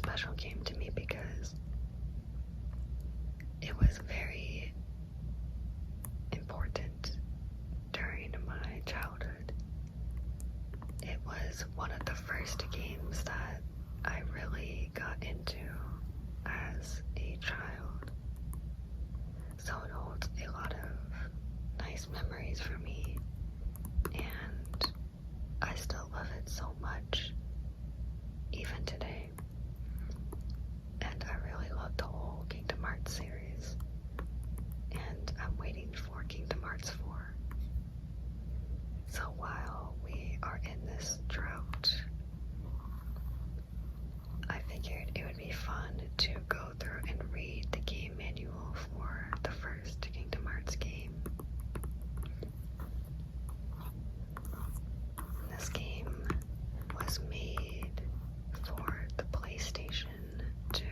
special game to me because it was very important during my childhood. It was one of the first games that I really got into as a child. So it holds a lot of nice memories for me, and I still love it so much, even today. And I really love the whole Kingdom Hearts series, and I'm waiting for Kingdom Hearts 4. So while we are in this drought, I figured it would be fun to go through and read the game manual for the first Kingdom Hearts game. This game was made for the PlayStation 2.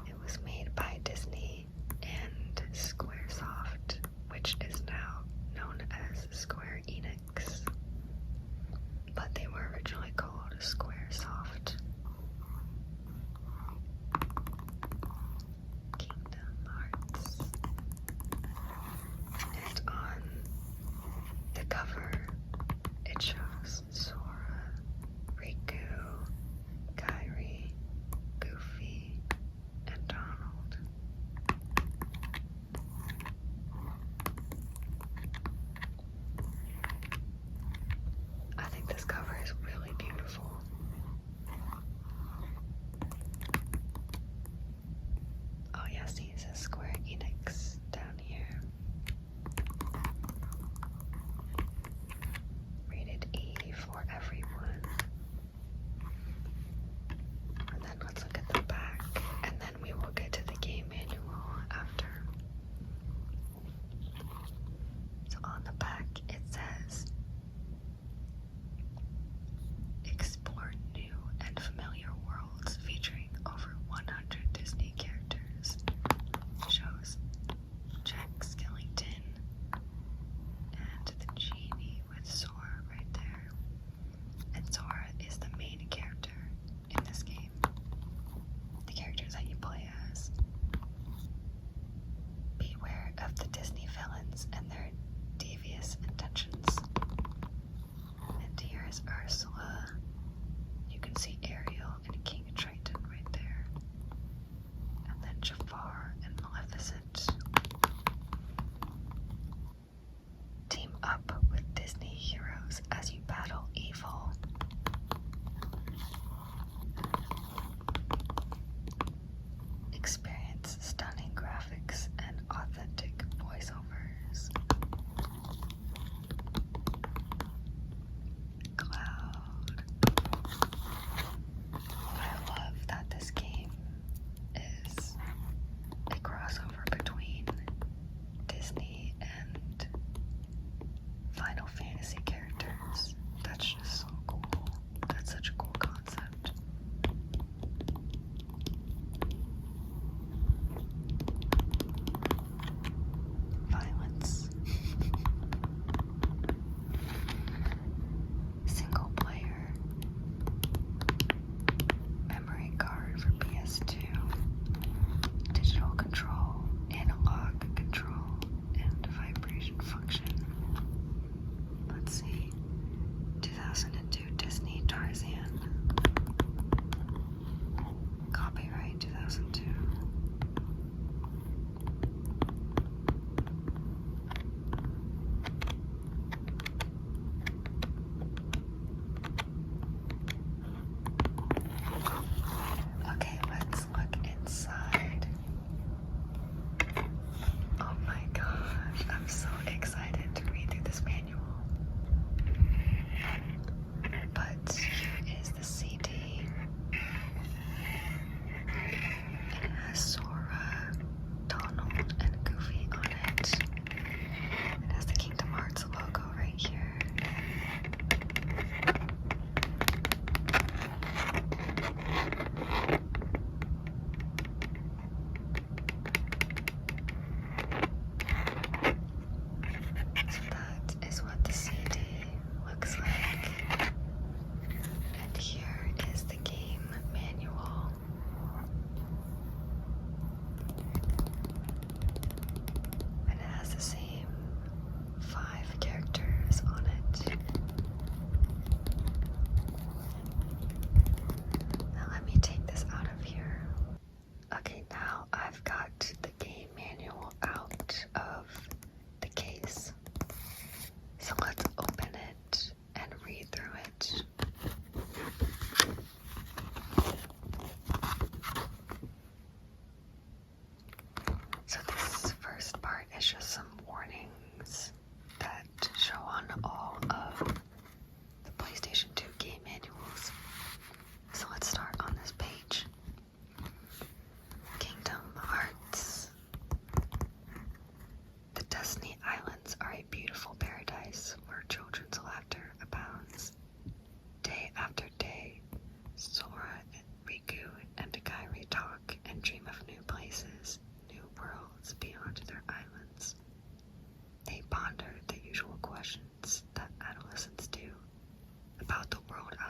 It was made by Disney and Squaresoft, which is now known as Square Enix, but they were originally called Squaresoft.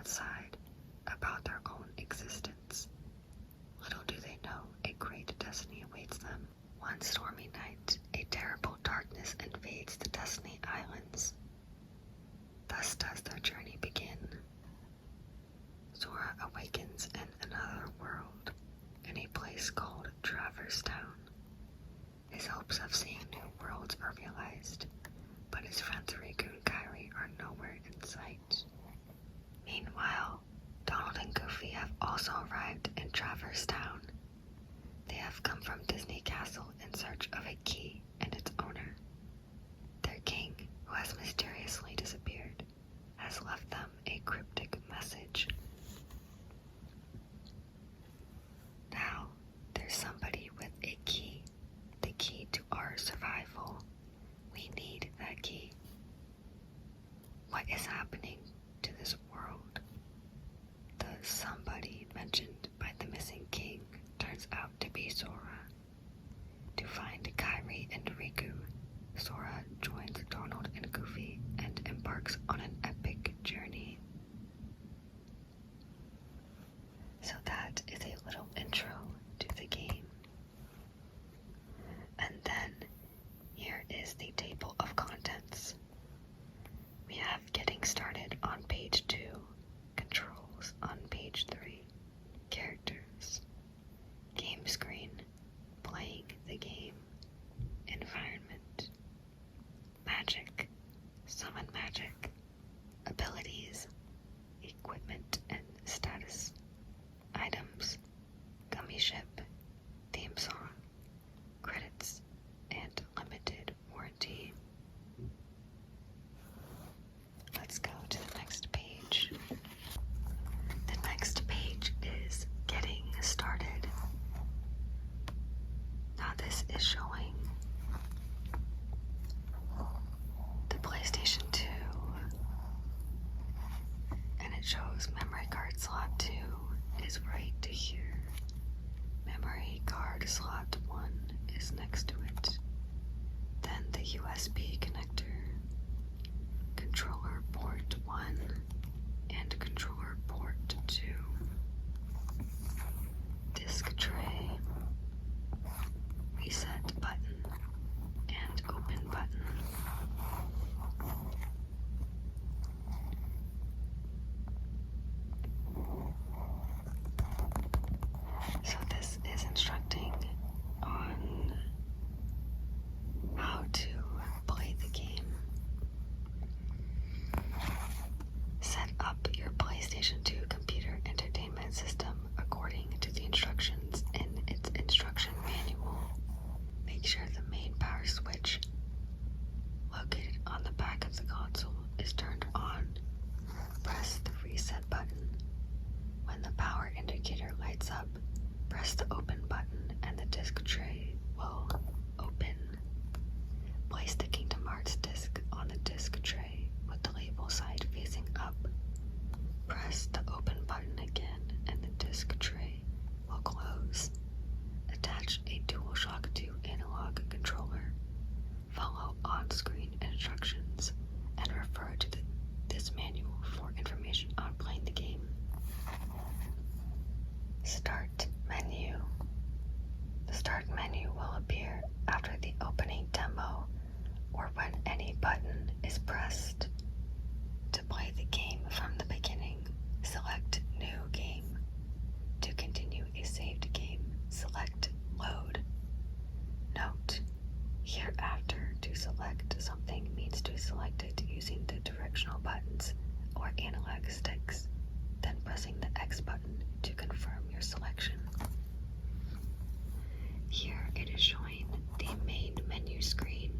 outside about their own existence. Little do they know a great destiny awaits them. One stormy night, a terrible darkness invades the Destiny Islands. Thus does their journey begin. Sora awakens in another world, in a place called Traverse Town. His hopes of seeing new worlds are realized, but his friends Riku and Kairi are nowhere in sight. Meanwhile, Donald and Goofy have also arrived in Traverse Town. They have come from Disney Castle in search of a key and its owner. Their king, who has mysteriously disappeared, has left them a cryptic message. Now, there's somebody with a key, the key to our survival. We need that key. What is happening to this world? The somebody mentioned by the missing king turns out to be Sora. To find Kairi and Riku, Sora joins Donald and Goofy and embarks on an epic journey. So that is a little intro to the game. And then here is the table of contents. We have getting started on page 2, controls on page 3, characters, game screen, playing the game, environment, magic, summon magic, abilities, equipment and status, items, gummy ship, theme song, credits, and limited warranty. Let's go to the next page. The next page is getting started. Now this is showing the PlayStation 2, and it shows memory card slot 2 is right to here. Memory card slot 1 is next to it. Then the USB connector, controller port 1 and controller port 2, disc tray, reset button, and open button. So this is instructing on how to play the game. Set up your PlayStation 2 computer entertainment system according to the instructions in its instruction manual. Make sure the main power switch located on the back of the console is turned on. Press the reset button. When the power indicator lights up, press the open button and the disc tray will open. Place the Kingdom Hearts disc on the disc tray with the label side facing up. Press the open button again and the disc tray will close. Attach a DualShock 2 analog controller. Follow on-screen instructions and refer to this manual for information on playing the game. Start menu. The start menu will appear after the opening demo or when any button is pressed. To play the game from the beginning, select New Game. To continue a saved game, select Load. Note: hereafter, to select something means to select it using the directional buttons or analog sticks, then pressing the X button to confirm your selection. Here it is showing the main menu screen,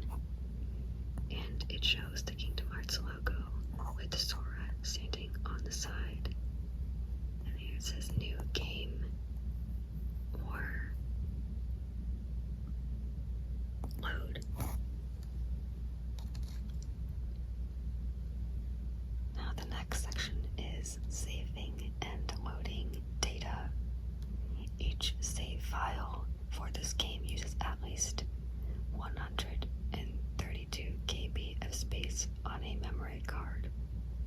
and it shows the Kingdom Hearts logo with Sora standing on the side. And here it says New Game or Load. Now the next section is saving and loading data. Each save file for this game uses at least 132 KB of space on a memory card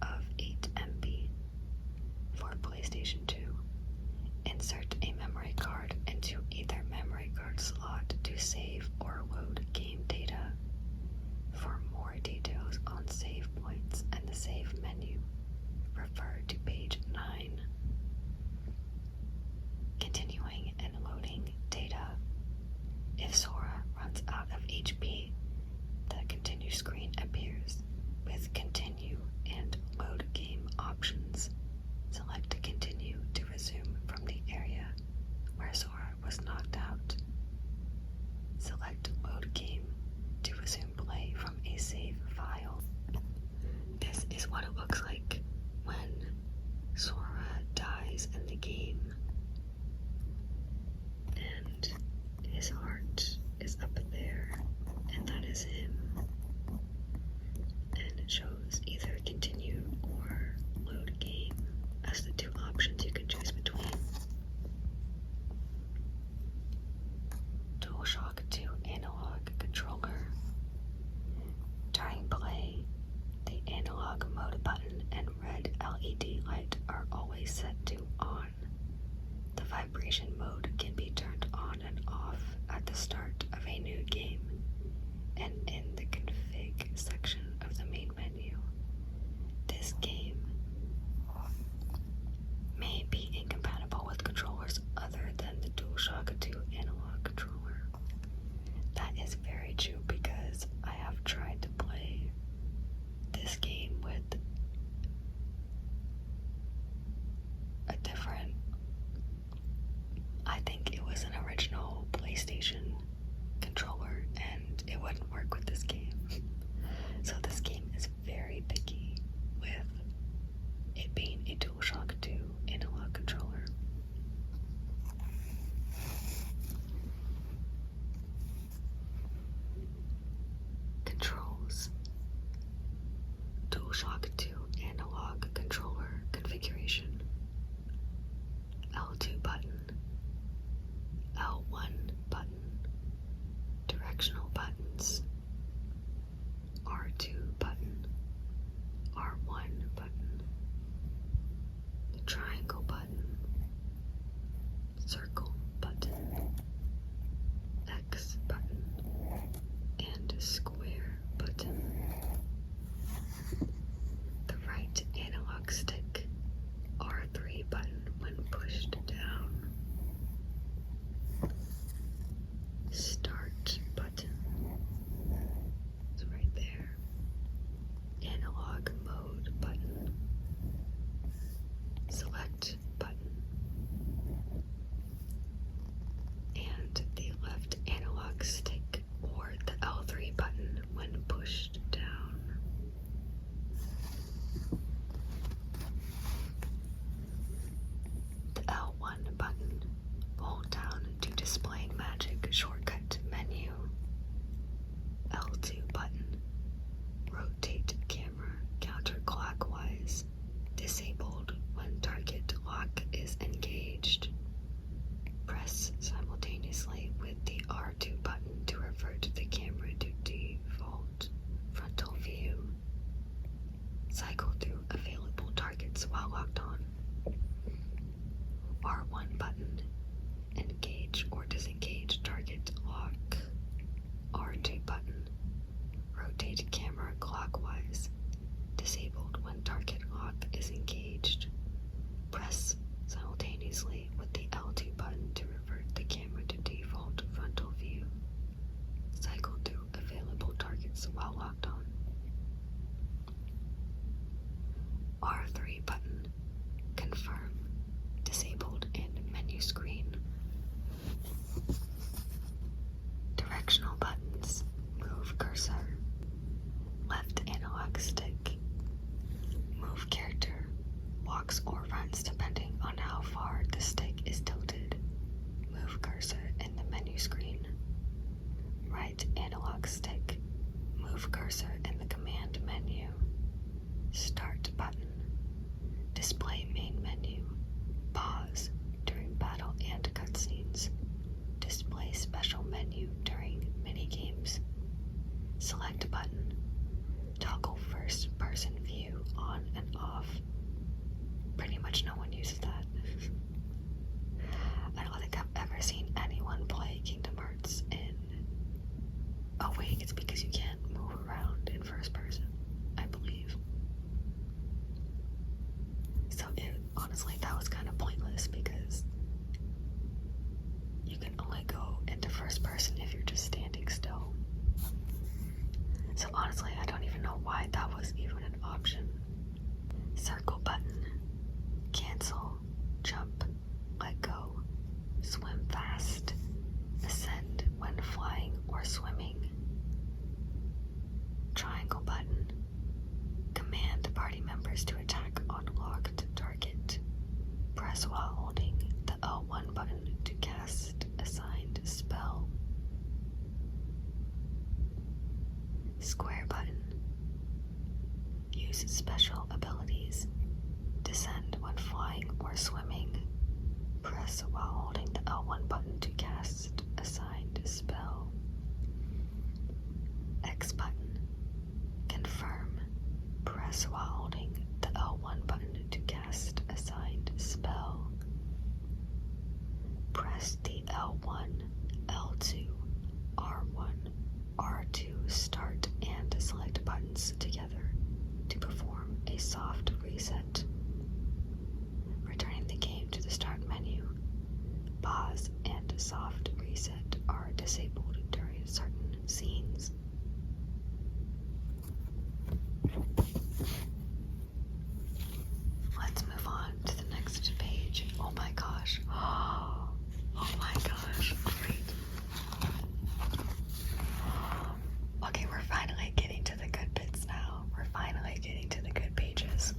of 8 MB. game, and his heart is up there, and that is him. And it shows either continue or load game as the two options you can choose between. DualShock 2 analog controller. During play, the analog mode button and red LED light are always set to on. The vibration mode can be turned on and off at the start of a new game and in the config section of the main menu. This game may be incompatible with controllers other than the DualShock 2 analog controller. That is very true because I have tried to play this game with a different, I think it was an original PlayStation controller, and it wouldn't work with this game. So this game is very picky with it being a DualShock 2 analog controller. Controls. DualShock 2 analog controller configuration. L2 button, L1 button, directional buttons, R2 button, R1 button, the triangle button, circle button, X button, and square button. The right analog stick, R3 button when pushed down. Start button. It's right there. Analog mode button. Select button. And the left analog stick or the L3 button when pushed down. The L1 button, hold down to display magic shortcut menu. L2 button, rotate camera counterclockwise, disabled when target lock is engaged. Press simultaneously with the R2 button to revert the camera to default frontal view. Cycle through available targets while locked on. R1 button, engage or disengage target lock. R2 button, rotate camera clockwise, disabled when target lock is engaged. Press simultaneously with the L2 button to revert the camera to default frontal view. Cycle through available targets while locked on. R3 button, confirm, disabled in menu screen. Directional buttons, move cursor, left analog stick, move character, walks or runs depending on how far the stick is tilted, move cursor in the menu screen. Right analog stick, move cursor in the command menu. Start button, display main menu, pause during battle and cutscenes, display special menu during minigames. Select button, toggle first person view on and off. Pretty much no one uses that. I don't think I've ever seen anyone play Kingdom Hearts in... Oh wait, it's because you can't move around in first person, I believe. So honestly, that was kind of pointless because you can only go into first person if you're just standing still. So honestly, I don't even know why that was even an option. Circle button, cancel, jump, let go, swim fast, ascend when flying or swimming. Triangle button, command party members to attack on locked target. Press while holding soft reset. Returning the game to the start menu. Pause and soft reset are disabled during certain scenes. Let's move on to the next page. Oh my gosh. Oh my gosh. Great. Okay, we're finally getting to the good bits now. We're finally getting to the good pages.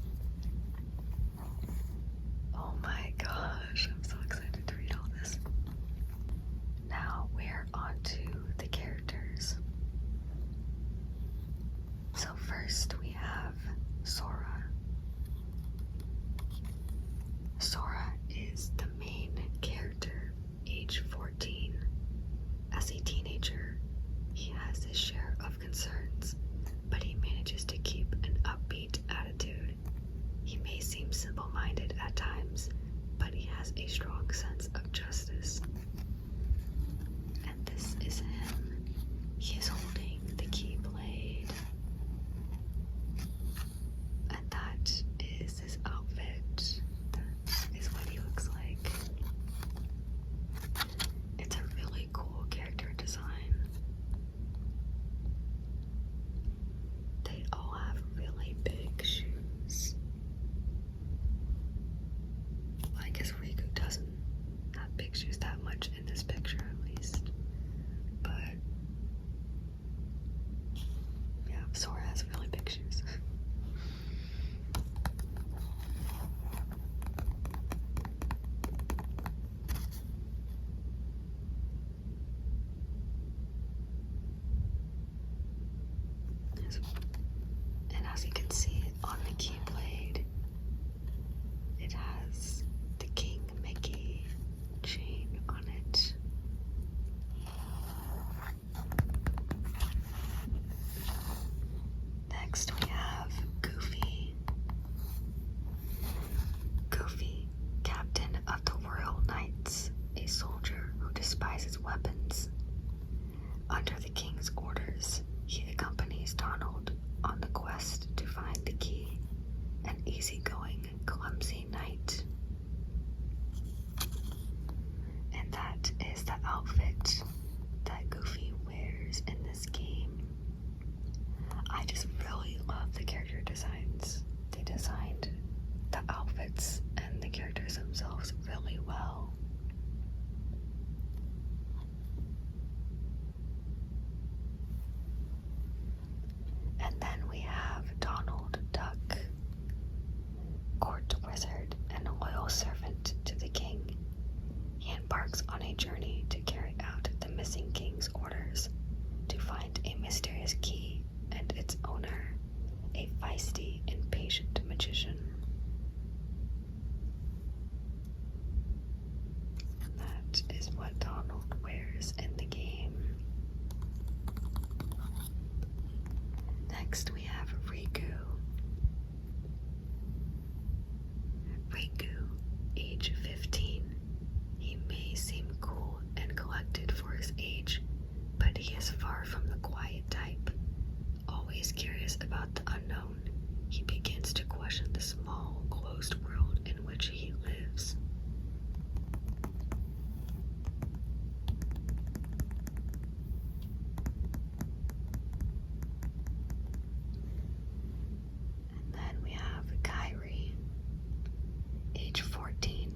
Oh my gosh. I'm so excited to read all this. Now we're on to the characters. So first we have Sora. Sora is the main character, age 14. As a teenager, he has his share of concerns, but he manages to keep an upbeat attitude. He may seem simple-minded at times, but he has a strong sense of justice. And this is him. He is holding the Keyblade. And that is his outfit. That is what he looks like. It's a really cool character design. They all have really big shoes. I guess Riku doesn't have big shoes that much in this picture, at least. But yeah, Sora has really big shoes. And as you can see on the Keyblade, it has the King Mickey chain on it. Next we have Goofy. Goofy, captain of the Royal Knights, a soldier who despises weapons. Under the king's orders, he accompanies Donald on the quest to find the key, an easygoing, clumsy knight. And that is the outfit that Goofy wears in this game. I just really love the character designs. They designed the outfits and the characters themselves really well. And then we have Donald Duck, court wizard and loyal servant to the king. He embarks on a journey to carry out the missing king's orders to find a mysterious key and its owner, a feisty, impatient magician. That is what Donald wears in the game. Next we have Riku. Riku, age 15. He may seem cool and collected for his age, but he is far from the quiet type. Always curious about the unknown, he begins to question the small, closed world in which he lives. And then we have Kairi, age 14.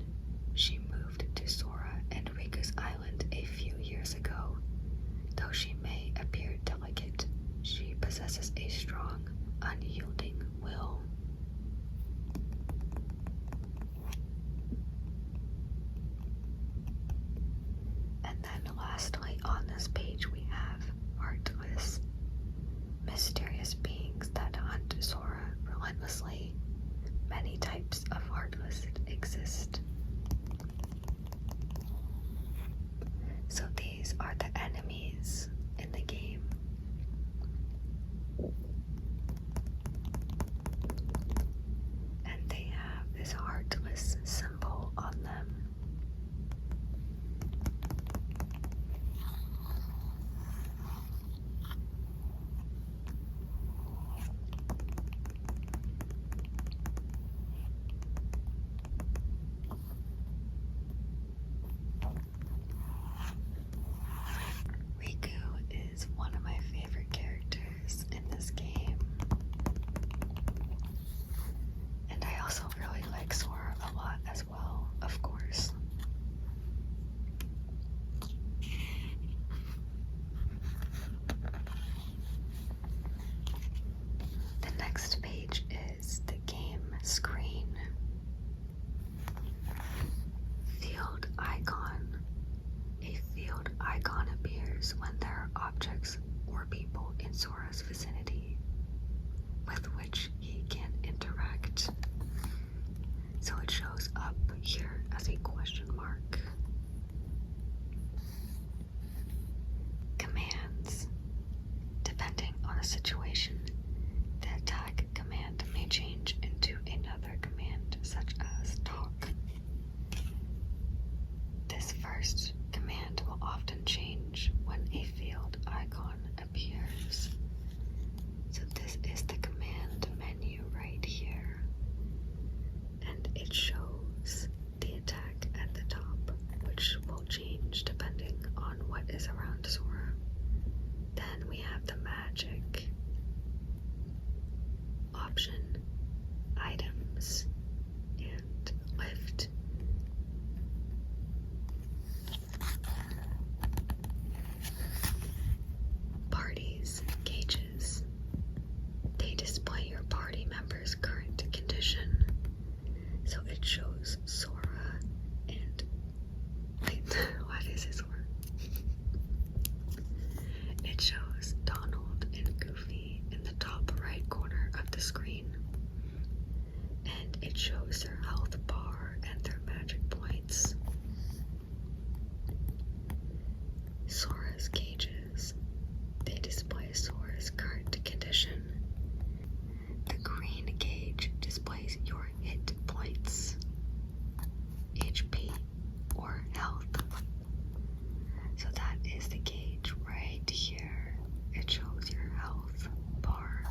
She moved to Sora and Riku's island a few years ago. Though she may appear delicate, she possesses a strong, unyielding will. And then lastly on this page we have Heartless, mysterious beings that hunt Sora relentlessly. Many types of Heartless exist. So these are the enemies in the game. And they have this Heartless symbol on them. Sora's vicinity with which he can interact. So it shows up here as a question mark. Commands. Depending on the situation, the attack command may change into another command, such as talk. This first command will often change when a field icon appears. So this is the command menu right here, and it shows the attack at the top, which will change depending on what is around Sora. Then we have the magic option, items, and lift. Parties, gauges. They display your party member's current condition. So it shows Sora and wait, what is his word? It shows Donald and Goofy in the top right corner of the screen. And it shows their health bar and their magic points. Sora's gauges. They display Sora's current condition. The green gauge displays your hit points, HP, or health. So that is the gauge right here. It shows your health bar.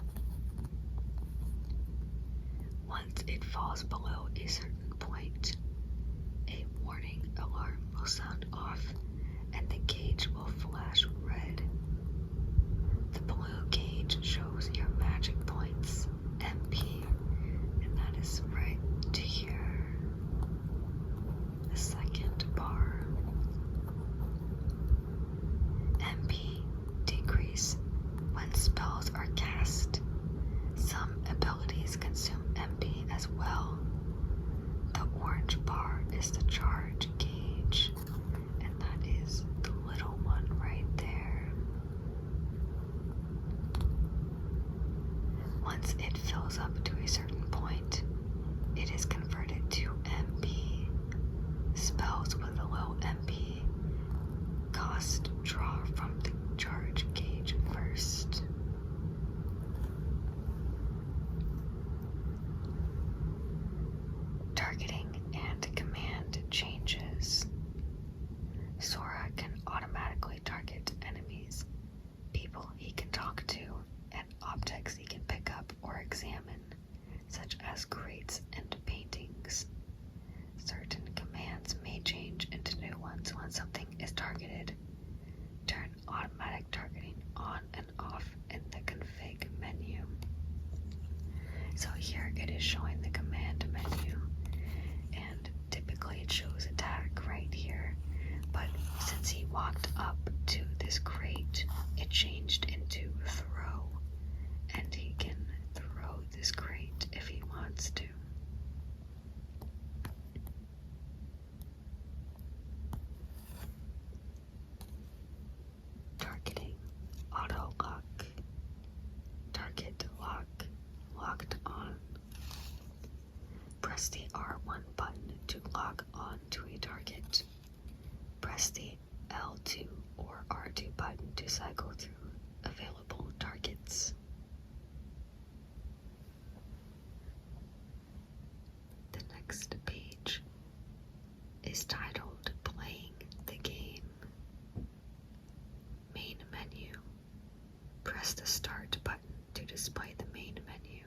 Once it falls below a certain point, a warning alarm will sound off and the gauge will flash red. The blue gauge shows your magic points, MP, and that is right to here. The second bar. MP decrease when spells are cast. Some abilities consume MP as well. The orange bar is the charge gauge, and that is the little one right there. Once it fills up to a certain point, it is converted to MP. Spells with a low MP cost draw from the charge gauge first. Targeting and command changes. Sora can automatically target enemies, people he can talk to, and objects he can pick up or examine, such as crates and paintings. Certain commands may change into new ones when something is targeted. Turn automatic targeting on and off in the config menu. So here it is showing the command menu, and typically it shows attack right here, but since he walked up to this crate, it changed into throw, and he can throw this crate if he wants to. Targeting, auto lock, target lock, locked on. Press the R1 button to lock on to a target. Press the L2 or R2 button to cycle through available targets. The next page is titled Playing the Game. Main menu. Press the Start button to display the main menu.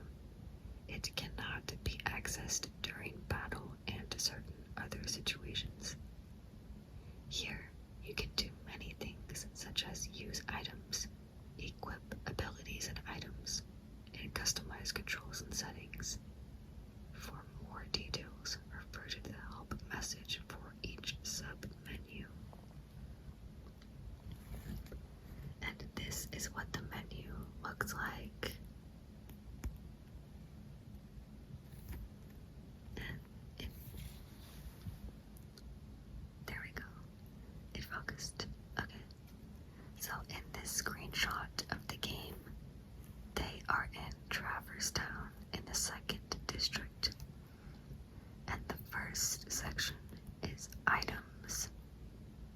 It cannot be accessed during battle and certain other situations. Here, you can do many things such as use items, equip abilities and items, and customize controls and settings. For more details, refer to the help message for each sub-menu. And this is what the menu looks like. section is items,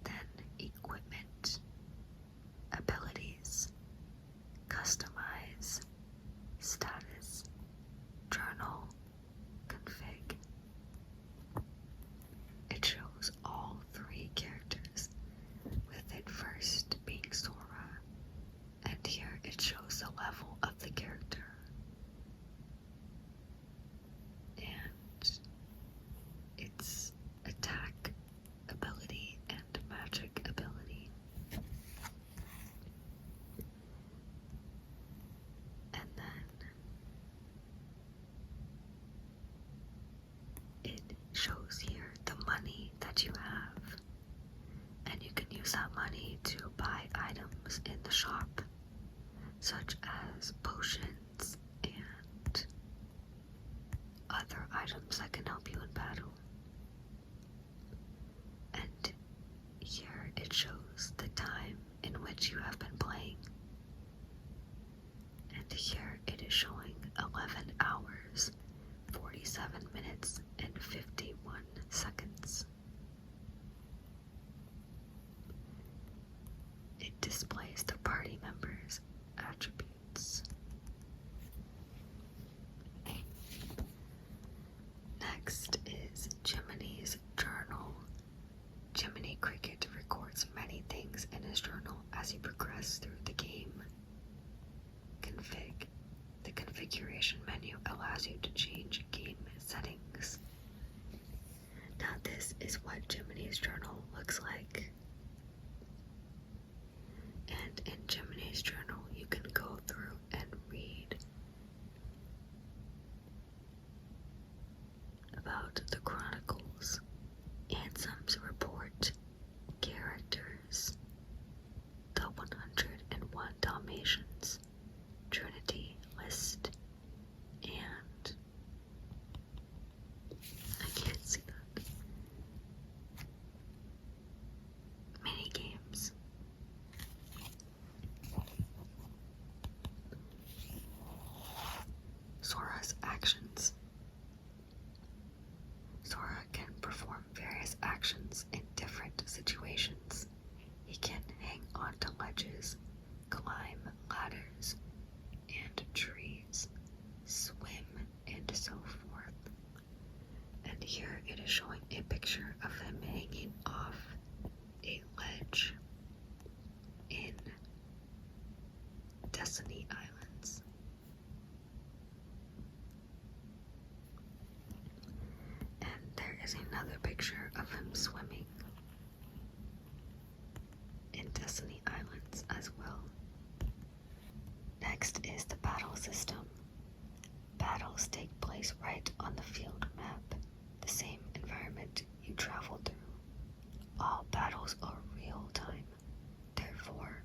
then equipment, abilities, customize, status, journal, config. It shows all three characters, with it first being Sora, and here it shows the level of the character. And its attack ability and magic ability. And then it shows here the money that you have, and you can use that money to buy items in the shop, such as potions and other items that can help you in battle. And here it shows the time in which you have been playing. And here it is showing 11 hours, 47 minutes, and 51 seconds. It displays the party members' attributes. Next is Jiminy's journal. Jiminy Cricket records many things in his journal as he progresses through the game. Config. The configuration menu allows you to change game settings. Now this is what Jiminy's journal looks like. And in Jiminy's journal you can go through and read about the Chronicles, Ansem's report, characters, the 101 Dalmatians, Trinity list, and I can't see that. Mini games. Sora's actions. Sora can perform various actions in different situations. He can hang onto ledges, climb ladders and trees, swim, and so forth. And here it is showing a picture of him hanging off a ledge in Destiny Islands. And there is another picture of him swimming in Destiny Islands as well. Next is the battle system. Battles take place right on the field map, the same environment you travel through. All battles are real time. Therefore,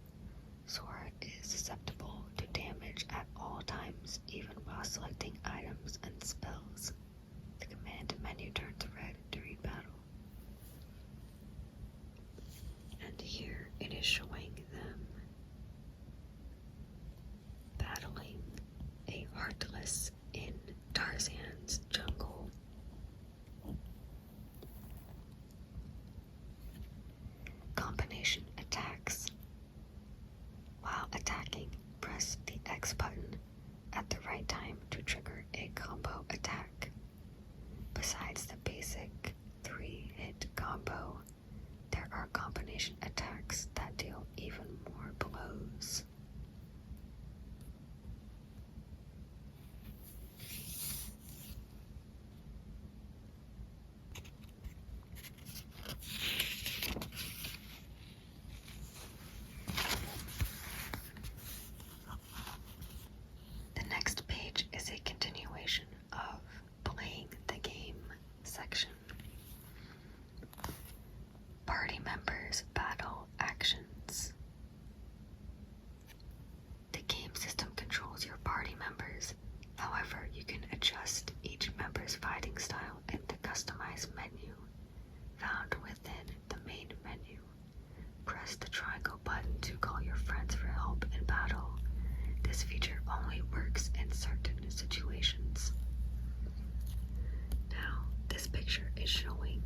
Sora is susceptible to damage at all times, even while selecting items and spells. The command menu turns red during battle. And here it is showing them battling a Heartless in Tarzan's jungle. Combination attacks. While attacking, press the X button at the right time to trigger a combo attack. Besides the basic 3-hit combo, there are combination attacks that deal even more blows. The next page is a continuation of playing the game section. Party members battle actions. The game system controls your party members. However, you can adjust each member's fighting style in the Customize menu, found within the main menu. Press the triangle button to call your friends for help in battle. This feature only works in certain situations. Now, this picture is showing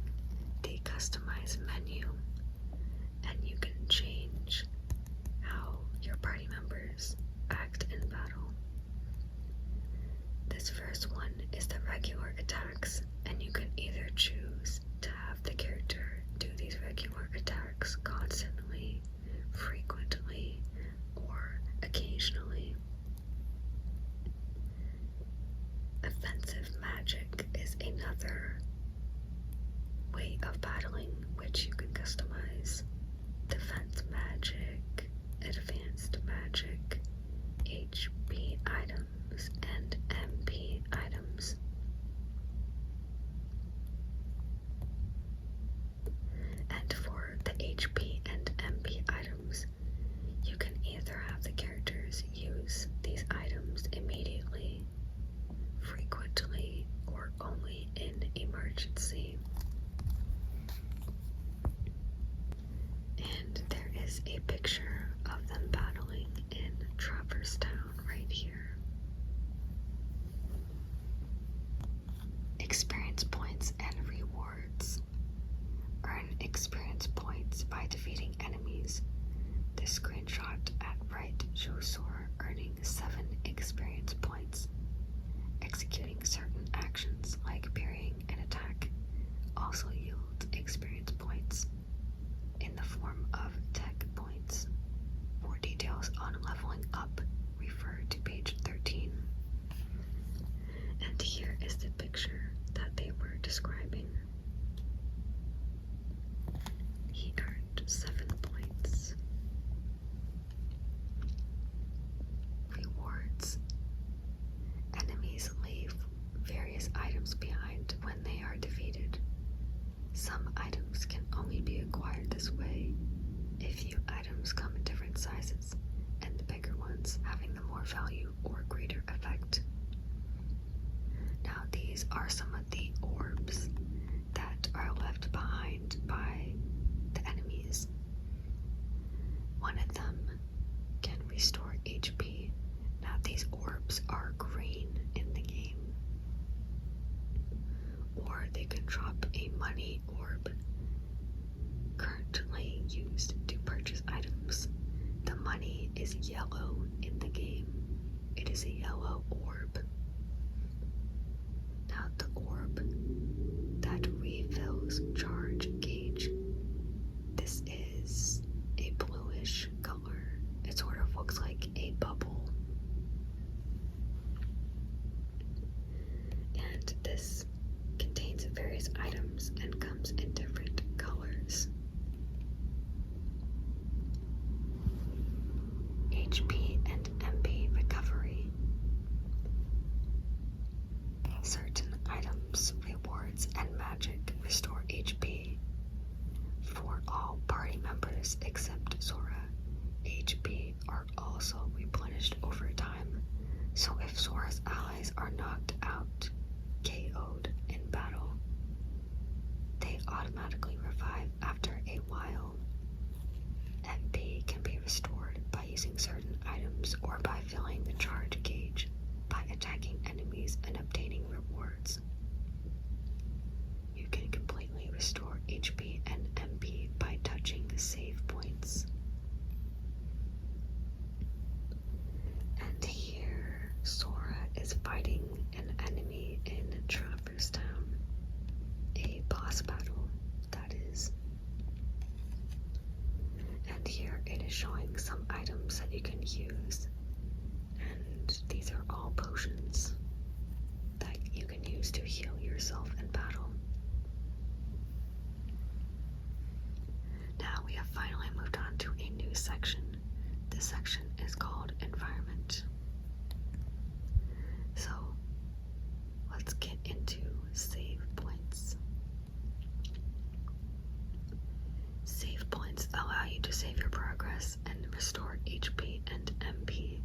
of battling, which you can customize. Defense magic, advanced magic, HP items, and MP items. And for the HP and MP items, you can either have the characters use these items immediately, frequently, or only in emergency. And there is a picture of them battling in Traverse Town right here. Experience points and rewards. Earn experience points by defeating enemies. The screenshot at right shows Sora earning 7 experience points. Executing certain actions like parrying an attack also yields experience points in the form of tech points. For details on leveling up, refer to page 13. And here is the picture that they were describing. He earned 7 points. Rewards. Enemies leave various items behind when they are defeated. Some items can only be acquired this way. A few items come in different sizes, and the bigger ones having the more value or greater effect. Now these are some of the orbs that are left behind by the enemies. One of them can restore HP. Now these orbs are green in the game. Or they can drop a money orb currently used to purchase items. The money is yellow in the game. It is a yellow orb. Now the orb that refills charge gauge. This is a bluish color. It sort of looks like a bubble. And this contains various items and comes in different colors. HP and MP recovery. Certain items, rewards, and magic restore HP for all party members except Sora. HP are also replenished over time, so if Sora's allies are knocked out, KO'd in battle, they automatically revive after a while. MP can be restored by using certain items or by filling the charge gauge by attacking enemies and obtaining rewards. You can completely restore HP and MP by touching the save points. And here Sora is fighting an enemy in Traverse Town. A boss battle, that is. And here it is showing some items that you can use. And these are all potions that you can use to heal yourself in battle. Now we have finally moved on to a new section. This section is called Environment. So let's get into save points. Save points allow you to save your progress and restore HP and MP,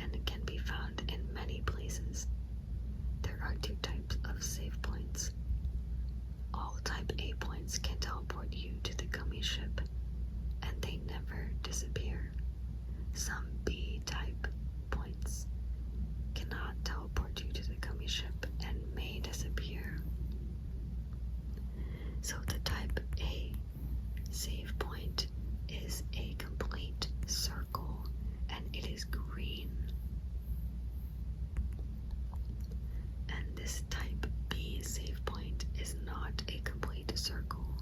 and it can be found in many places. There are 2 types of save points. All type A points can teleport you to the gummy ship, and they never disappear. Some B type points cannot teleport you to the gummy ship and may disappear. So the type A save point is a complete circle, and it is green. And this type B save point is not a complete circle,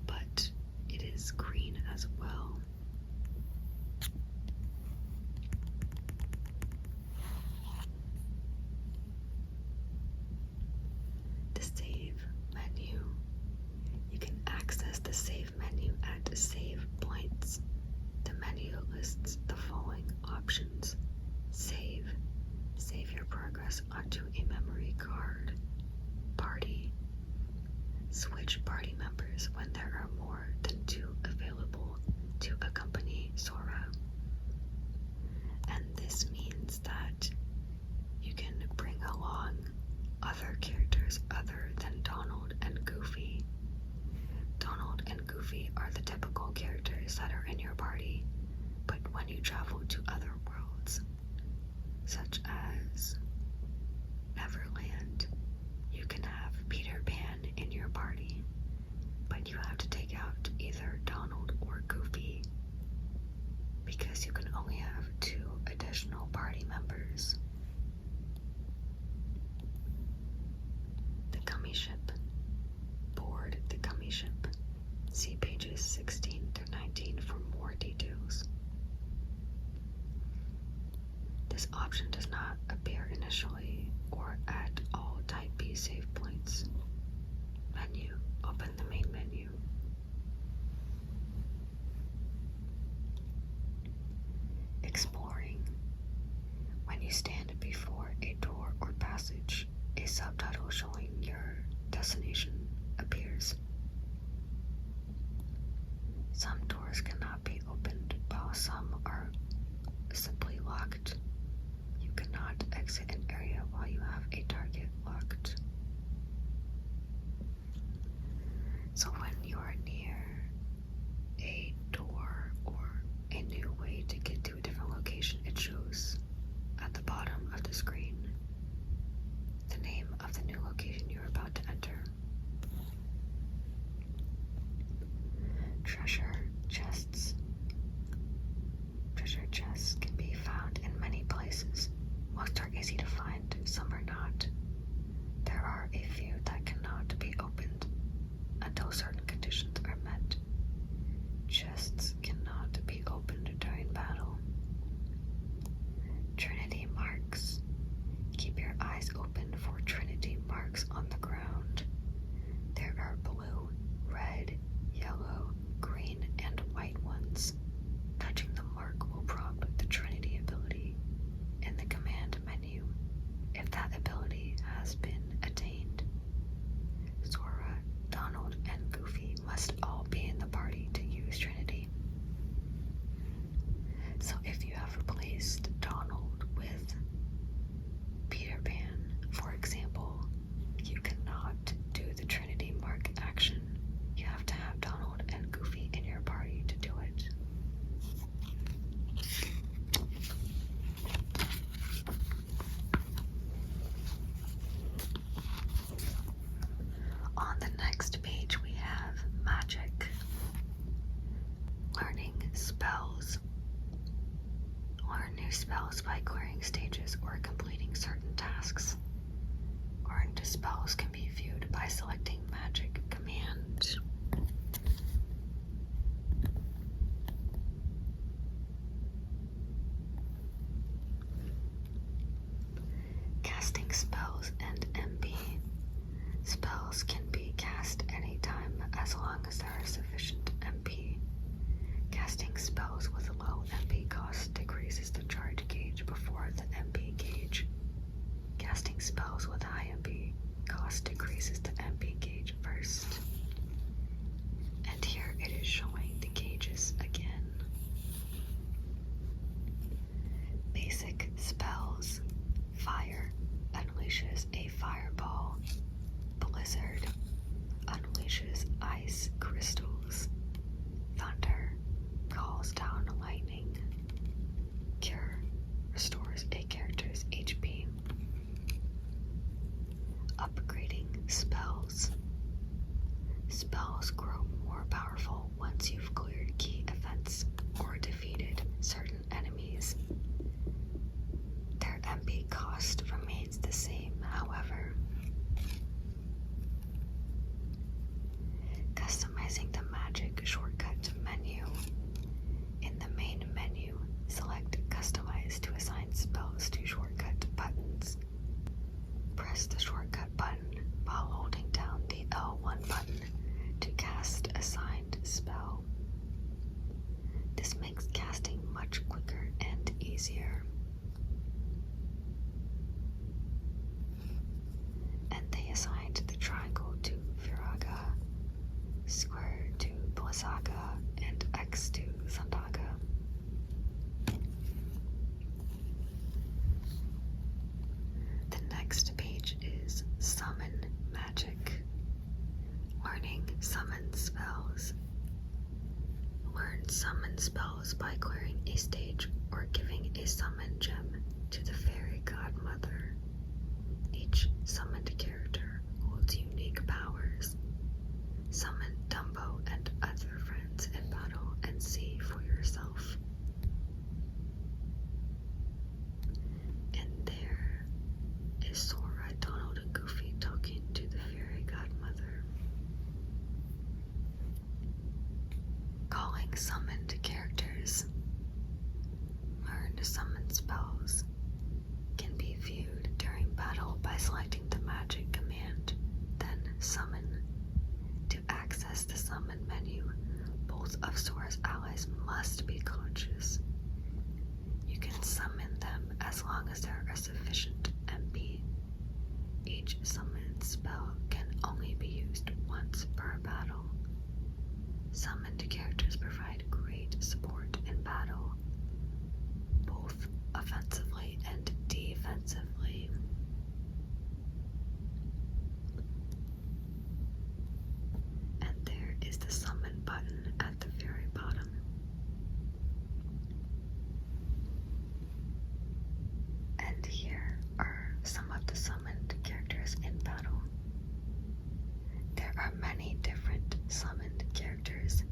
but it is green as well. The save menu Switch party members when there are more than 2 available to accompany Sora. And this means that you can bring along other characters other than Donald and Goofy. Donald and Goofy are the typical characters that are in your party, but when you travel to other worlds, such as Neverland, you can have Peter Pan in your party, but you have to take out either Donald or Goofy because you can only have 2 additional party members. The Gummy Ship. Board the Gummy Ship. See pages 16 through 19 for more details. This option does not appear initially or at all Type B save points. Menu. Open the main menu. Exploring. When you stand before a door or passage, a subtitle showing your destination appears. Some doors cannot be opened, while some are simply locked. You cannot exit an area while you have a target locked. So when you are near a door or a new way to get to a different location, it shows at the bottom of the screen the name of the new location you're about to enter. Treasure chests. Treasure chests can be found in many places. Most are easy to find, some are not. There are a few that cannot be opened until certain conditions are met. Chests cannot be opened during battle. Trinity marks. Keep your eyes open for Trinity marks on the ground. There are blue, red, yellow, green, and white ones. Touching the mark will prompt the Trinity ability in the command menu if that ability has been attained. Sora, Donald, and Goofy must all be in the party to use Trinity. So if you have replaced Donald with Peter Pan, for example, you cannot do the Trinity mark action. You have to have Donald and Goofy in your party to do it. On the next page we have magic. Learning spells. Learn new spells by clearing stages or completing certain tasks. Learned spells can be viewed by selecting magic command. Casting spells and MP. Spells can be cast anytime as long as there is sufficient MP. Casting spells with a low MP cost decreases the charge gauge before the MP gauge. Casting spells with high MP cost decreases the MP gauge first. And here it is showing the gauges again. Basic spells. Fire unleashes a fireball. Blizzard unleashes ice crystals. Thunder calls down lightning. Cure restores a character's HP. Upgrading spells. Spells grow more powerful once you've cleared key events or defeated certain enemies. Their MP cost remains the same, however. Customizing the magic shortcut menu. In the main menu, select Customize to assign spells to shortcut buttons. Press the shortcut button while holding down the L1 button to cast assigned spell. Saga and X2 Sandaga. The next page is Summon Magic. Learning summon spells. Learn summon spells by clearing a stage or giving a summon gem to the fairy godmother. Each summoned character holds unique powers. Summon Dumbo and other friends in battle and see for yourself. And there is Sora, Donald, and Goofy talking to the fairy godmother. Calling summoned characters. Learn to summon spells. Can be viewed during battle by selecting the magic command, then summon. To access the summon menu, both of Sora's allies must be conscious. You can summon them as long as there are sufficient MP. Each summoned spell can only be used once per battle. Summoned characters provide great support in battle, both offensively and defensively. And there is the summon button at the very bottom. And here are some of the summoned characters in battle. There are many different summoned characters.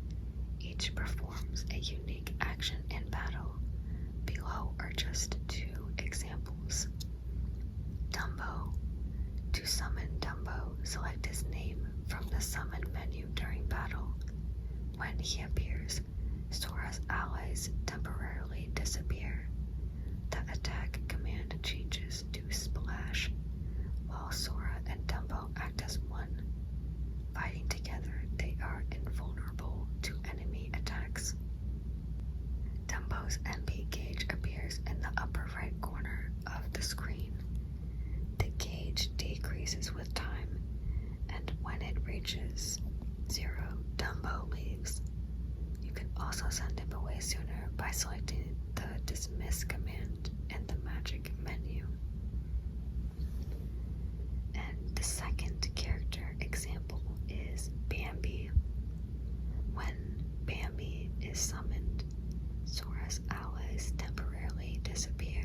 Each performs a unique action in battle. Below are just 2 examples. Dumbo. To summon Dumbo, select his name from the summon menu during battle. When he appears, Sora's allies temporarily disappear. The attack command changes to Splash, while Sora and Dumbo act as one. Fighting together, they are invulnerable to enemy attacks. Dumbo's MP gauge appears in the upper right corner of the screen. The gauge decreases with time, and when it reaches 0, Dumbo leaves. You can also send him away sooner by selecting the Dismiss command in the magic menu. And the second character example is Bambi. When Bambi is summoned, Sora's allies temporarily disappear.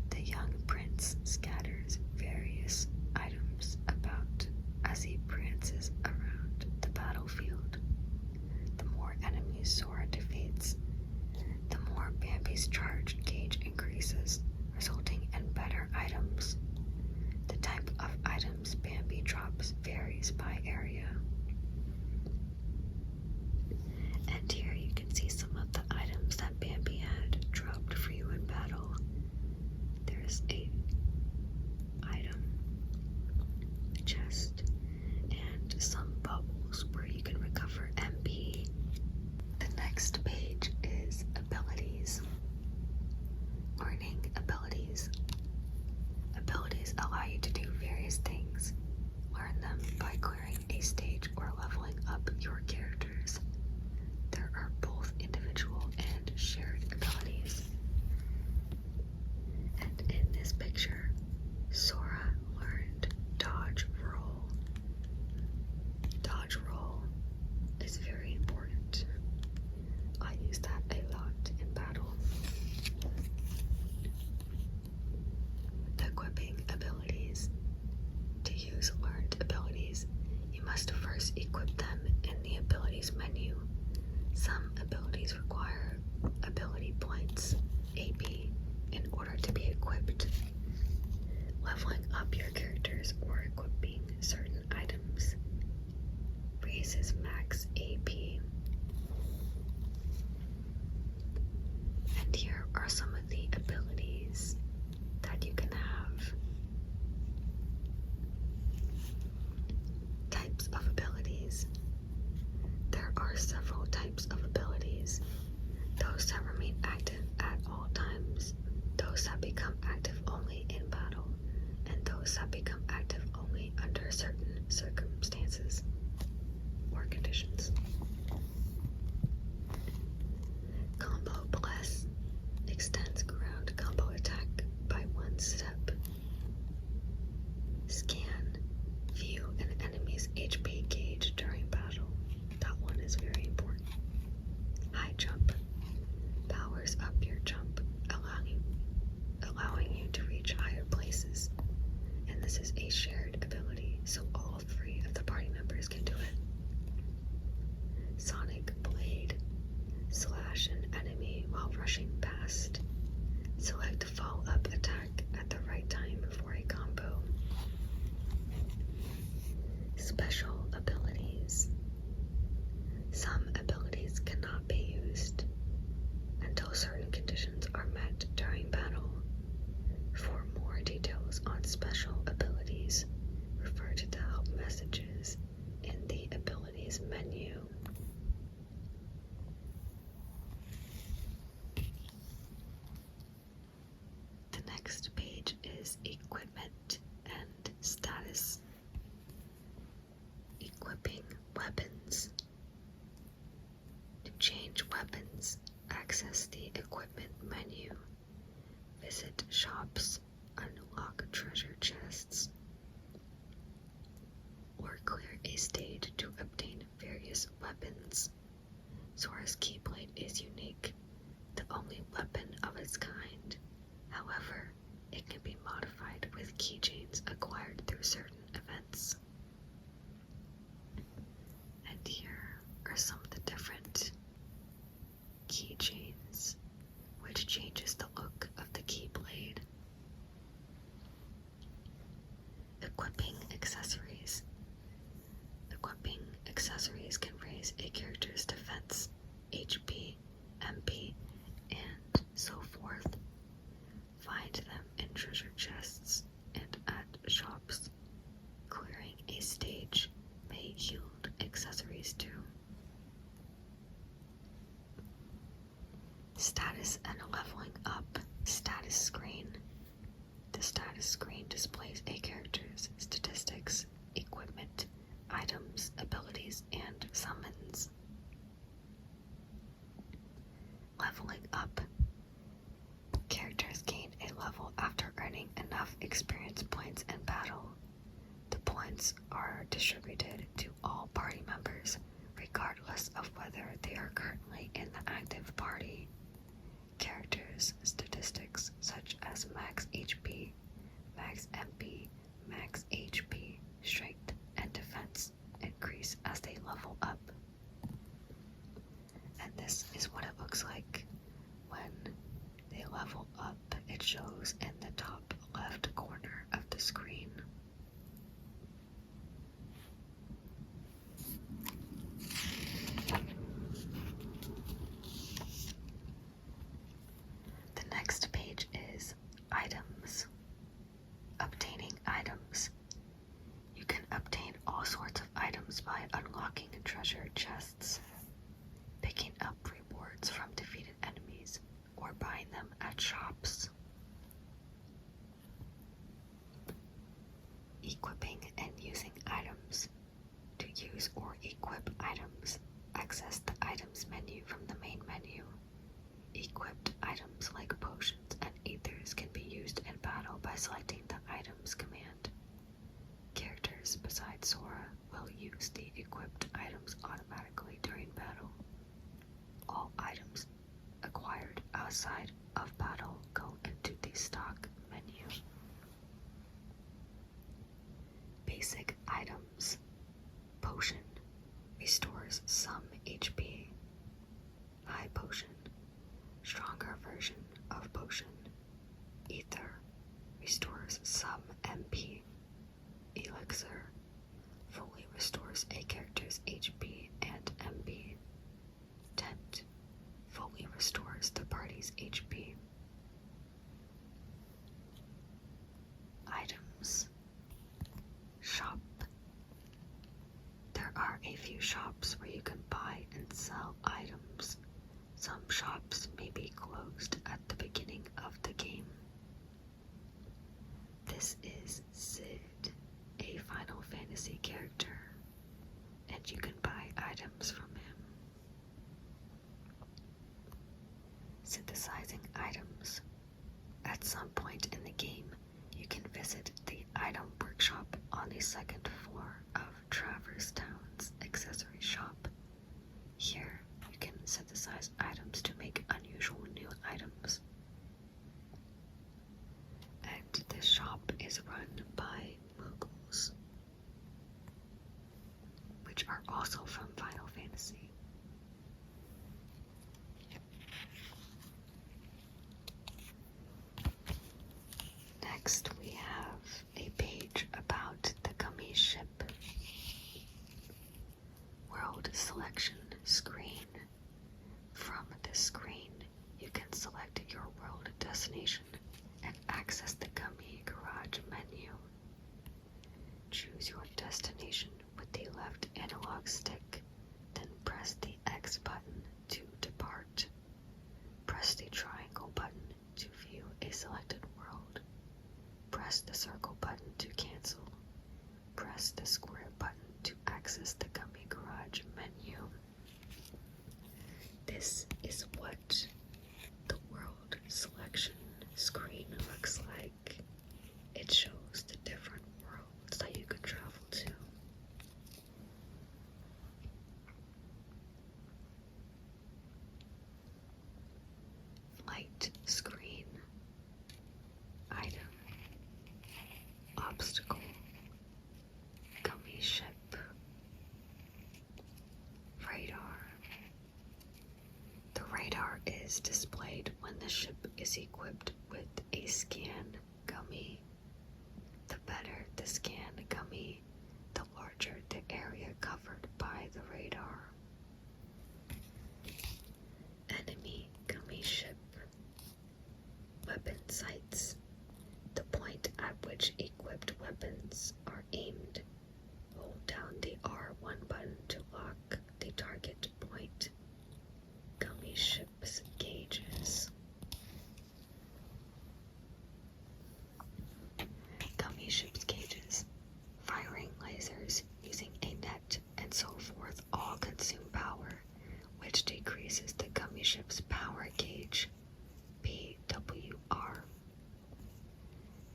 The young prince scatters various items about as he prances around the battlefield. The more enemies Sora defeats, the more Bambi's charge gauge increases, resulting in better items. The type of items Bambi drops varies by area. And here you can see some of the items that Bambi had dropped for you in battle. There's a item, chest, and some bubbles where you can recover MP. The next page is abilities. Learning abilities. Abilities allow you to do various things. Learn them by clearing a stage or leveling up your characters. There are both individual and shared abilities. And in this picture, Sora learned Dodge Roll. Dodge Roll is very important. I use that a lot in battle. Equipping abilities. To use learned abilities, you must first equip them in the abilities menu. Some abilities require ability points, AP, in order to be equipped. Leveling up your characters or equipping certain items raises max AP. And here are some of the abilities that you can have. Types of abilities. There are several types of abilities. Those that remain active at all times, those that become active only in battle, and those that become active only under certain circumstances or conditions. is equipment and status. Equipping weapons. To change weapons, access the equipment menu. Visit shops, unlock treasure chests, or clear a stage to obtain various weapons. Sora's Keyblade is unique, the only weapon of its kind. However, it can be modified with keychains acquired through certain events. And here are some of the different keychains, which changes the look of the Keyblade. Equipping accessories. Equipping accessories can raise a character's defense, HP, MP, and so forth. Find them in treasure chests and at shops. Clearing a stage may yield accessories too. Status and leveling up. Status screen. The status screen displays a character's statistics, equipment, items, abilities, and summons. Leveling up. Characters gain a level after earning enough experience points in battle. The points are distributed to all party members, regardless of whether they are currently in the active party. Characters' statistics such as max HP, max MP, max HP, strength, and defense increase as they level up. And this is what it looks like when they level up. It shows in the top left corner of the screen. The next page is items. Obtaining items. You can obtain all sorts of items by unlocking treasure chests, picking up rewards from defeated enemies, or buying them at shops. Equipping and using items. To use or equip items, access the items menu from the main menu. Equipped items like potions and ethers can be used in battle by selecting the items command. Characters besides Sora will use the equipped items automatically during battle. All items acquired outside of battle go into the stock menu. Basic items. Potion restores some HP. High potion, stronger version of potion. Ether restores some MP. Elixir fully restores a character's HP and MP. Tent fully restores the party's HP. Items. Shop. There are a few shops where you can buy and sell items. Some shops may be closed at the beginning of the game. This is Sid, a Final Fantasy character, and you can buy items from him. Synthesizing items. At some point in the game, you can visit the item workshop on the second floor of Traverse Town's accessory shop. Here, you can synthesize items to make unusual new items. And this shop is run by Moogles, which are also from Final Fantasy. Next, we have a page about the Gummy ship. World selection screen. From this screen, you can select your world destination and access the Gummy Garage menu. Choose your destination with the left analog stick, then press the X button to depart. Press the triangle button to view a selected world. light screen, item, obstacle, gummy ship, radar. The radar is displayed when the ship is equipped with a scan gummy. The better the scan gummy, the larger the area covered by the radar. Enemy gummy ship. Weapon sights. The point at which equipped weapons are aimed. Hold down the R1 button to lock the target point. Gummy ship's gauges. Gummy ship's gauges. Firing lasers using a net and so forth all consume power, which decreases the gummy ship's power gauge, PWR.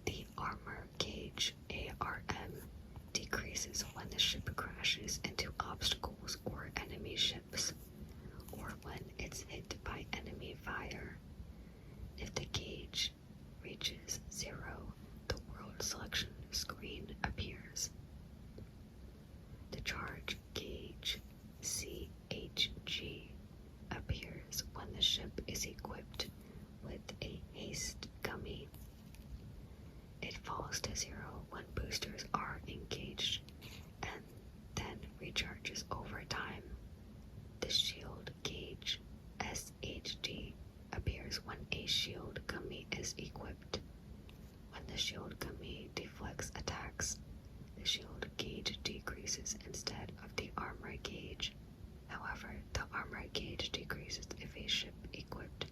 The armor gauge, ARM, decreases when the ship crashes into obstacles or enemy ships, or when it's hit by enemy fire. If the gauge reaches 0, the world selection screen appears. The charge gauge, CHG, appears when the ship is equipped with a haste gummy. It falls to 0 when boosters are engaged and then recharges over time. The shield gauge, SHG, appears when a shield gummy is equipped. When the shield gummy deflects attacks, the shield gauge decreases instead of the armor gauge. However, the armor gauge decreases if a ship equipped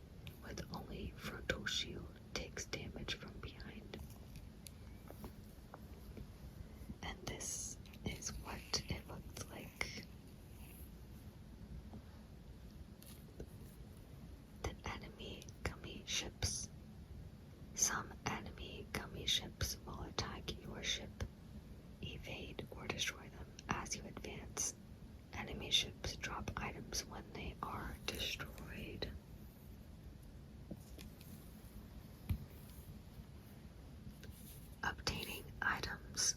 with only frontal shield takes damage from behind. And this is what it looked like. The enemy gummy ships. Some enemy gummy ships will attack your ship. Evade or destroy them as you advance. Enemy ships drop items when they are destroyed. Updating items.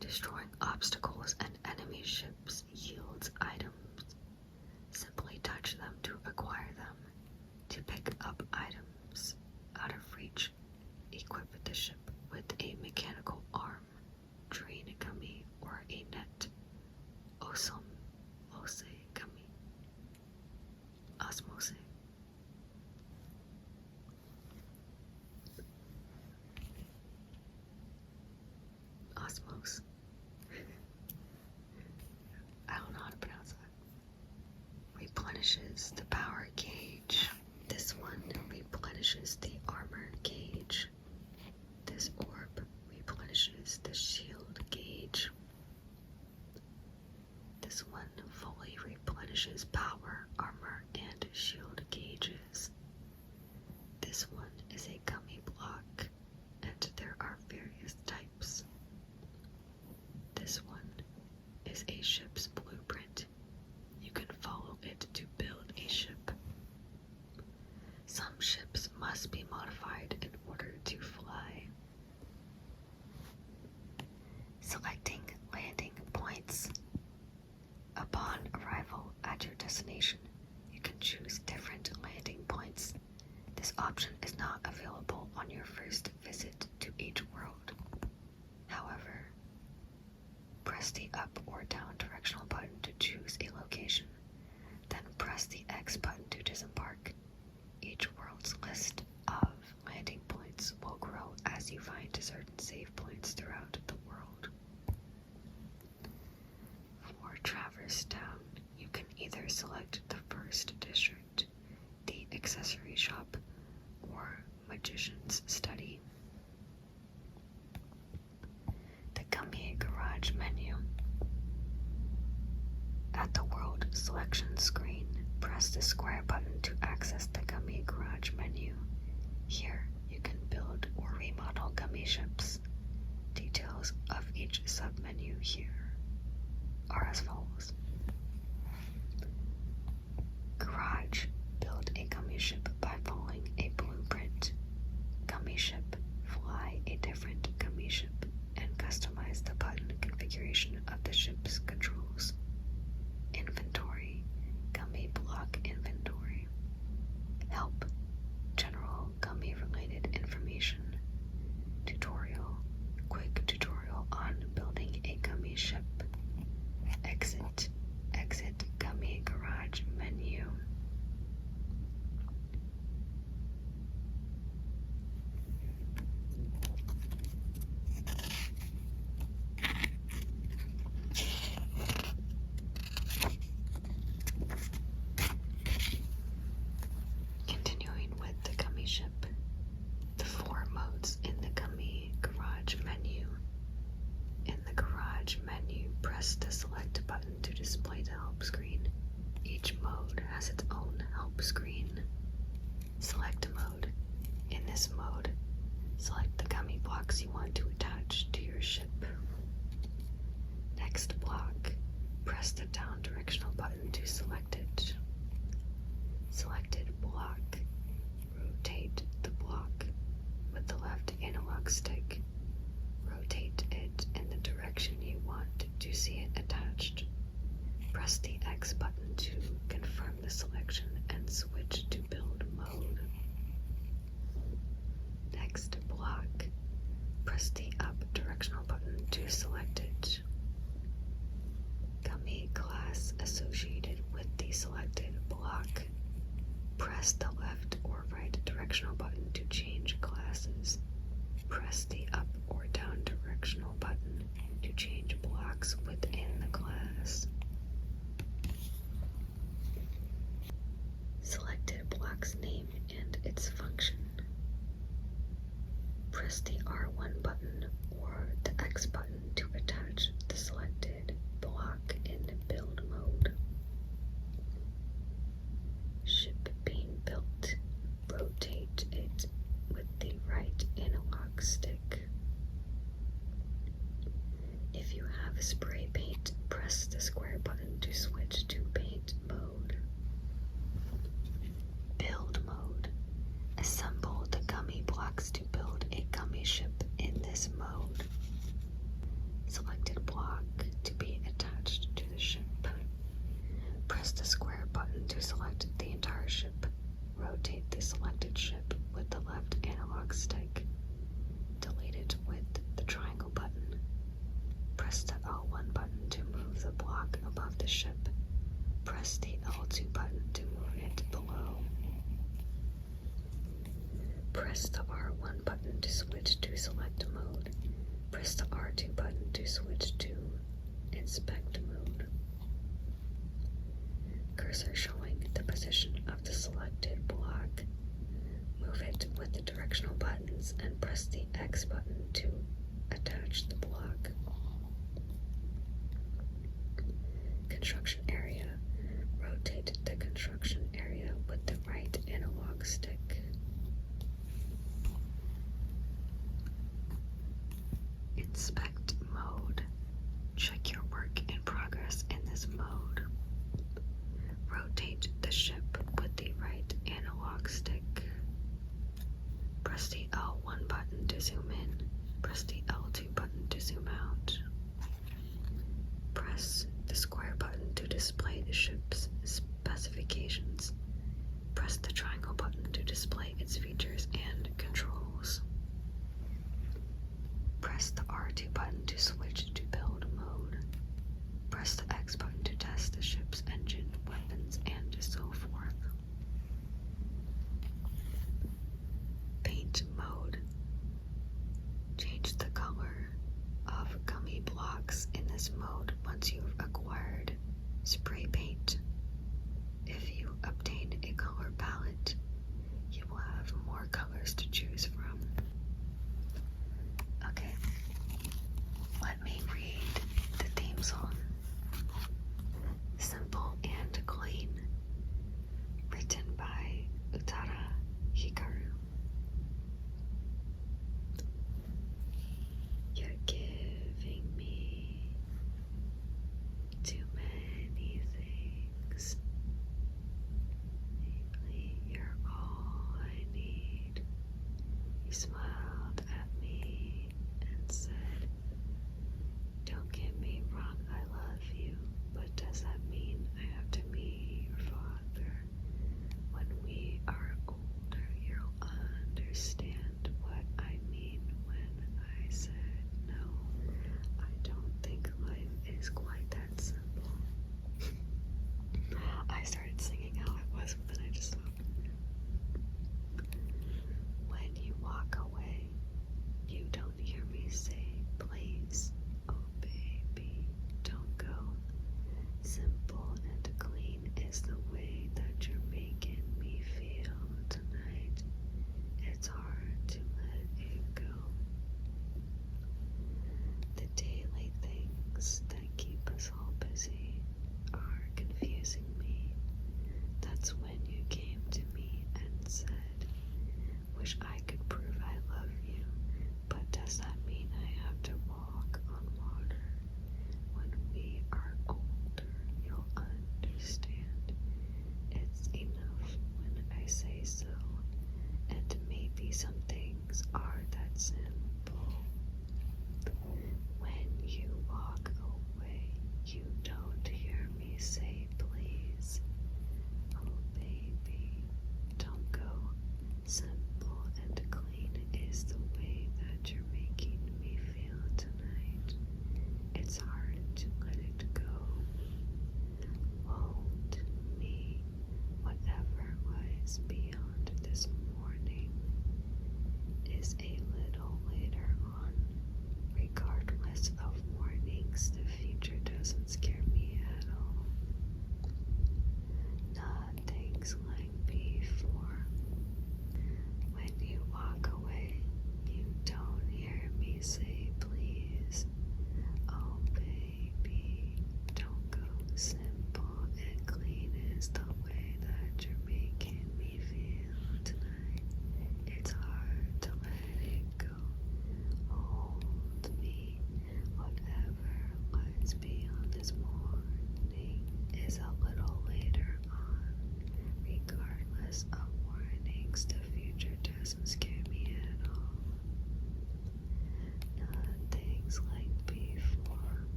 Destroying obstacles and enemy ships yields items. Simply touch them to acquire them. To pick up items out of reach, equip the ship with a mechanical arm, drain gummy, or a net. Osmose gummy. Osmose. Osmose. I don't know how to pronounce that. Replenishes the power gauge. This one replenishes the armor gauge. This orb replenishes the shield gauge. This one fully replenishes power, armor, and shield gauges. This one is a gummy block, and there are various types. This one is a ship's blueprint. You can follow it to build a ship. Some ships must be modified in order to fly. Selecting landing points. Upon arrival at your destination, you can choose different landing points. This option is not available on your first visit to each world. However, press the up or down directional button to choose a location, then press the X button to disembark. Each world's list of landing points will grow as you find certain save points throughout the world. For Traverse Town, you can either select the first district, the accessory shop, or Magician's Study. The Gummy Garage menu. At the World Selection screen, press the square button to access the Gummy Garage menu. Here, you can build or remodel gummy ships. Details of each submenu here are as follows. Garage. Build a gummy ship press the down directional button to select it. Selected block. Rotate the block with the left analog stick. Rotate it in the direction you want to see it attached. Press the X button to confirm the selection and switch to build mode. Next block. Press the up directional button to select it. Gummy glass associated with the selected block. Press the left or right directional button to change glasses. Press the up or down directional button to change blocks within the glass. Selected block's name and its function. Press the R1 button or the X button to attach the selected block in build mode. Ship being built. Rotate it with the right analog stick. If you have spray paint, press the square button to switch to paint mode. Build mode. Assemble the gummy blocks to build a gummy ship in this mode. Selected block to be attached to the ship. Press the square button to select the entire ship. Rotate the selected ship with the left analog stick. Delete it with the triangle button. Press the L1 button to move the block above the ship. Press the L2 button to move it below. Press the R1 button to switch to select mode. Press the R2 button to switch to inspect mode. Cursor showing the position of the selected block. Move it with the directional buttons and press the X button to attach the block. Construction area. Rotate the construction area with the right analog stick. Inspect mode. Check your work in progress in this mode. Rotate the ship with the right analog stick. Press the L1 button to zoom in. Press the L2 button to zoom out. Press the square button to display the ship's specifications. Press the triangle button to display its features and controls. Press the R2 button to switch to build mode. Press the X button to test the ship's engine, weapons, and so forth. Paint mode. Change the color of gummy blocks in this mode once you've acquired spray paint. If you obtain a color palette, you will have more colors to choose from. Okay, let me read the theme song. Simple and Clean, written by Utada Hikaru. You're giving me too many things.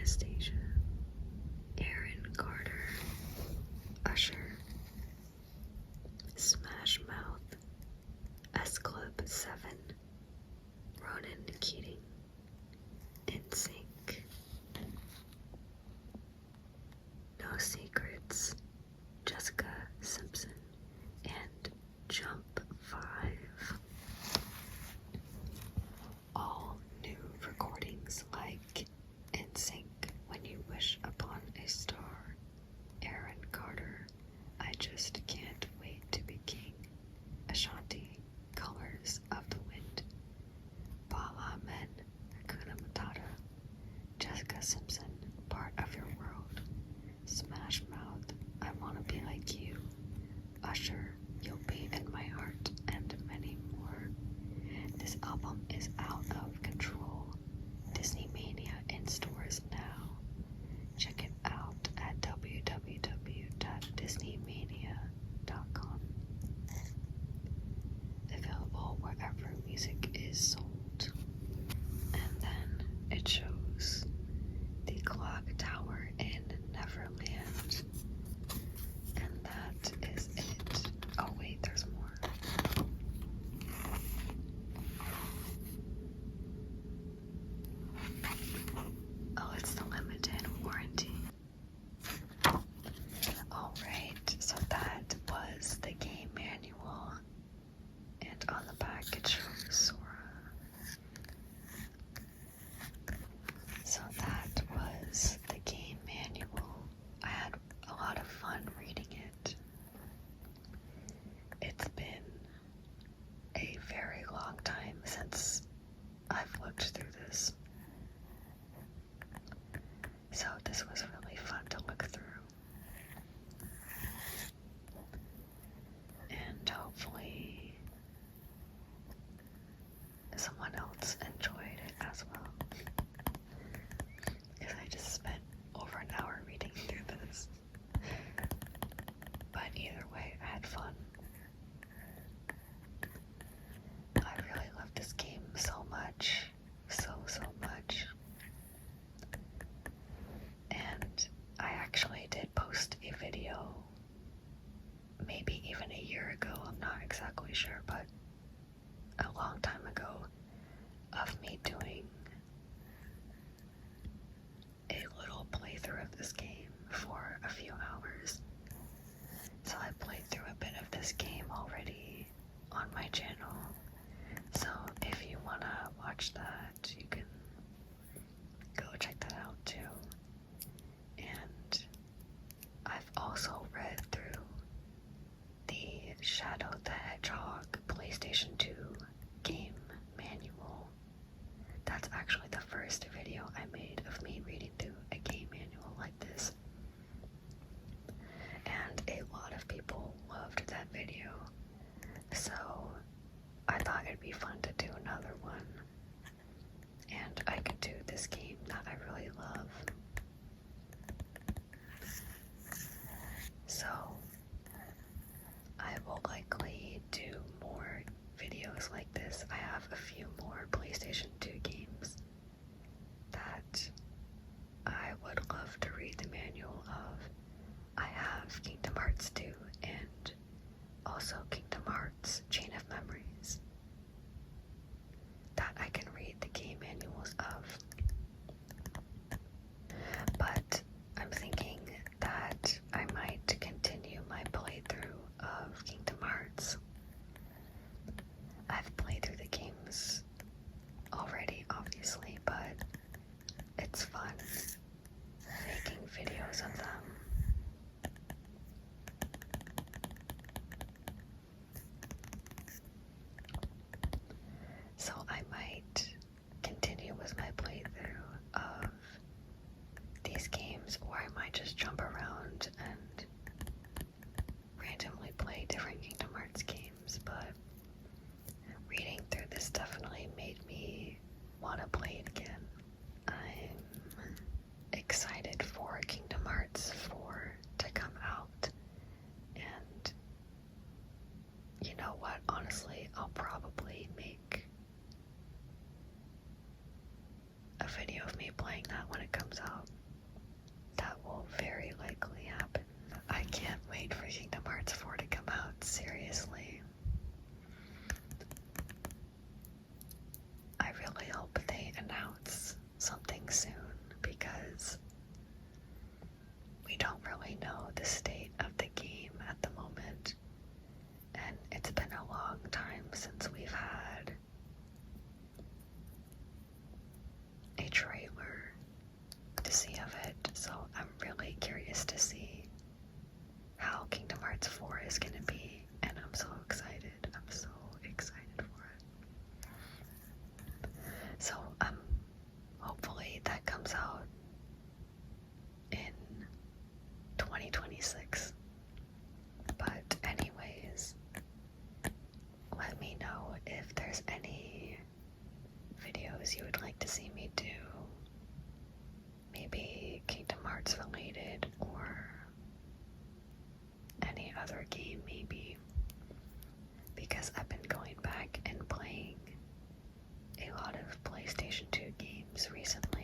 Anastasia, Aaron Carter, Usher, Smash Mouth, S Club 7, Ronan Keating, NSYNC, No Secrets, Jessica Simpson, and Jump 5. All new recordings like NSYNC, When You Wish Upon a Star, Aaron Carter, I Just Can't Wait to Be King, Ashanti, Colors of the Wind, Bala Men, Hakuna Matata, Jessica Simpson, Part of Your World, Smash Mouth, I Wanna Be Like You, Usher, You'll Be in My Heart, and many more. This album is out of control. Disney Mania in stores now. Check it out at www.disneymania.com. Available wherever music is sold. And then it shows the clock tower in Neverland. And that is it. Oh wait, there's more. Oh, it's the limited warranty. Alright, so that was the game manual. And on the back it shows Sora. So that was the game manual. I had a lot of fun reading it. It's been a very long time since I've looked through this. So this was really fun to look through. And hopefully someone else enjoyed it as well. Because I just spent over an hour reading through this. But either way, I had fun. I really love this game so much. So much. And I actually did post a video maybe even a year ago, I'm not exactly sure, but a long time ago, of me doing a little playthrough of this game for a few hours. So I played through a bit of this game already on my channel. So if you wanna watch that, you can go check that out too. And I've also read through the Shadow the Hedgehog PlayStation 2 game manual. That's actually the first video I made of me reading through a game manual like this. And a lot of people loved that video. So I thought it'd be fun to do another one. PlayStation 2 games recently.